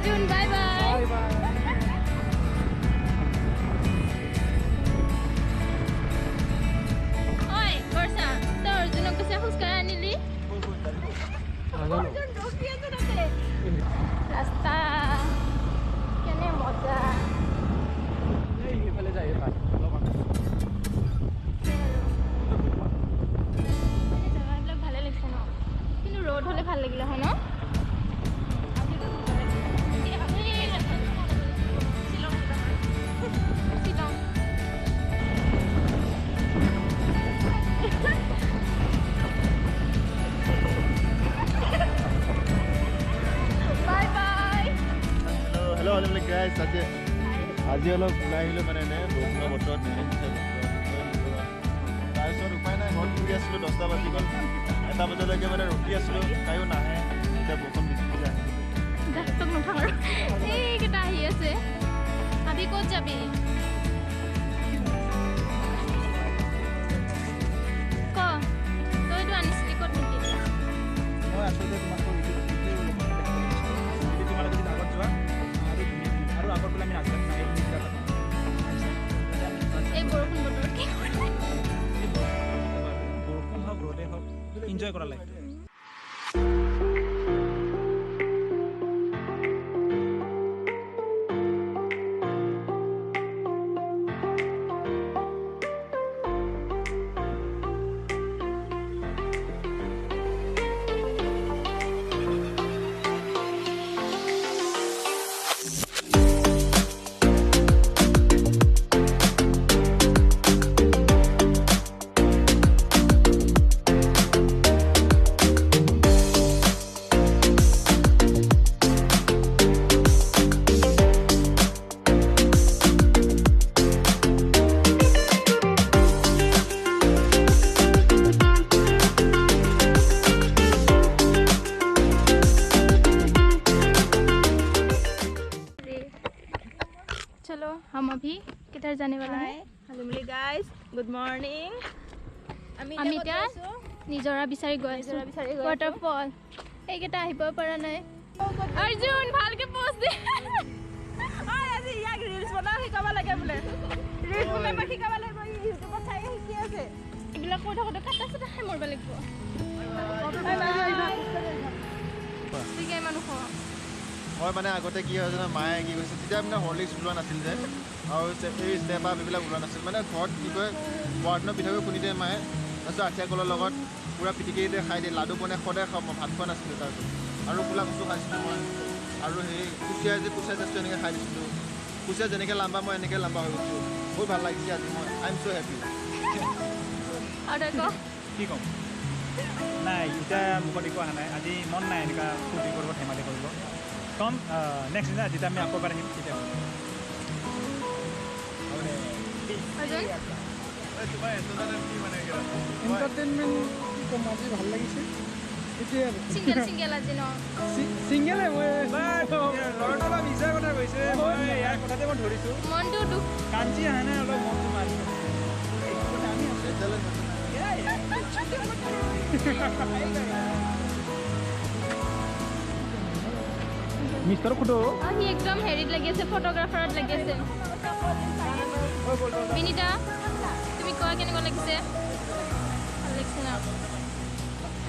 Arjun, bye bye. Bye bye. Oi, Borsa, to Arjunok kasi khuskara nili. Arjun roki ase tate. Rasta. Kene moja. এই ইফালে যাই pass অলপমান এই জায়গাবিলাক ভালে লাগিছে ন কিন্তু রোড হলে ভাল লাগিলে হয় ন Shillong bye bye hello' hello' গাইছ আজি অলপ ওলাই আহিলোঁ মানে বৰষুণৰ বতৰত তাৰপিছত উপায় নাই ঘৰত ফুৰি আছিলোঁ 10টা বাজি গ'ল 1টা বজালৈকে মানে ৰখি আছিলোঁ তাইও নাহে এতিয়া বৰষুণ বেছি যায় জাষ্টক নুঠাম আৰু এইকেইটা আহি আছে ভাবি ক'ত যাবি ক তইতো আনিছিলি ক'ত নেকি মই আচলতে তোমালোকৰ তোমালোকে যদি আগত যোৱা আৰু আগত বোলে আমি নাজানো এই বৰষুণ বতৰ কি বৰষুণ হওক ৰ'দে হওক এনজয় কৰা লাইফ चलो हम अभी किधर जाने वाला है हेलो मिली गाइस गुड मॉर्निंग আমি এতিয়া নিজৰা বিচাৰি গৈ আছো ওয়াটাৰফল এইকেইটা আহিব পৰা নাই অৰ্জুন ভালকে পোষ্ট দে আই আজি ইয়াক ৰিলস বনাও শিকাব লাগে বোলে ৰিলস বনাব শিকাব লাগিব ইউটিউবত চাই শিকি আছে এগুলা কৈ থাকোতে কাটা চাটা খাই মৰবা লাগিব ঠিক আছে মানুহ মই মানে আগতে কি হয় জানো মায়ে কি কৈছে তেতিয়া মানে হৰলিক্স ওলোৱা নাছিল যে আৰু এই ষ্টেপ আপ এইবিলাক ওলোৱা নাছিল মানে ঘৰত কি কয় বৰদিনৰ পিঠাগুড়ি খুন্দি দিয়ে মায়ে তাৰপিছত আঠিয়া কলৰ লগত পূৰা পিটিকিতে খাই দিয়ে লাডু বনাই সদায় খাওঁ মই ভাত খোৱা নাছিলোঁ তাৰপিছত আৰু কোলা কচু খাইছিলোঁ মই আৰু সেই কুচিয়া চাচটো এনেকৈ খাই দিছিলোঁ কুচিয়া যেনেকৈ লাম্বা মই এনেকৈ লাম্বা হৈ গৈছোঁ বহুত ভাল লাগিছে আজি মই আই এম চ' হেপী আৰু কি ক'ম নাই এতিয়া মুখত একো অহা নাই আজি মন নাই এনেকুৱা ফূৰ্তি কৰিব ধেমালি কৰিব কম নেক্সট দিনা যেতিয়া আমি আকৌ এবাৰ আহিম তেতিয়া এণ্টাৰটেইনমেণ্ট কি ক'ম আজি ভাল লাগিছে এতিয়া সিঙ্গেল সিঙ্গেল আজি ন ছিংগেলে মই ল'ৰাটো অলপ মিছা কথা কৈছে মই ইয়াৰ কথাতে মই ধৰিছোঁ মনটো দুখ কাঞ্চি অহা নাই অলপ মনটো মাৰি মিষ্টাৰ খুটো সি একদম হেৰিত লাগি আছে ফটোগ্ৰাফাৰত লাগি আছে বিনিতা তুমি কোৱা কেনেকুৱা লাগিছে ভাল লাগিছে ন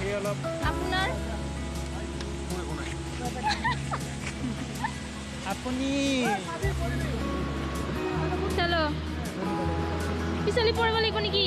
এই অলপ আপোনাৰ আপুনি চলো পিছলি পৰিব লাগিব নেকি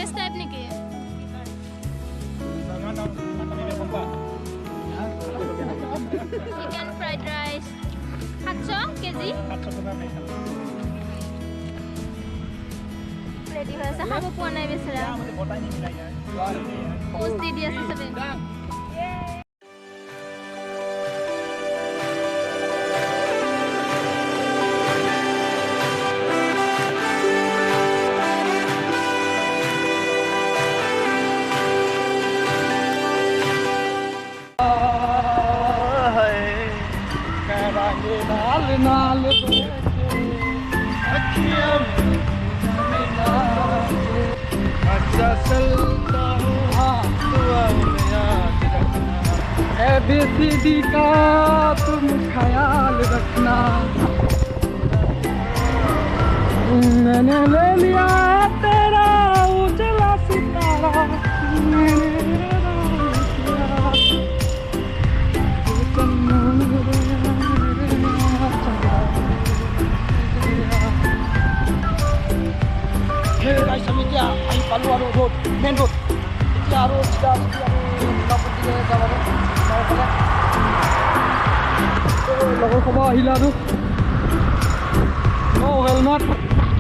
চাইনিজ টাইপ নেকি chicken fried rice 700 KG ready হৈ আছে খাব পোৱা নাই বেচেৰা পোষ্ট দি আছে চবে अच्छा चलता हूँ दुआ में याद रखना ABCD का तुम ख्याल रखना मैंने ले लिया तेरा उजला सितारा palu road main road itu harus লগৰ খবৰ আহিলা আৰু helmet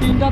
তিনটা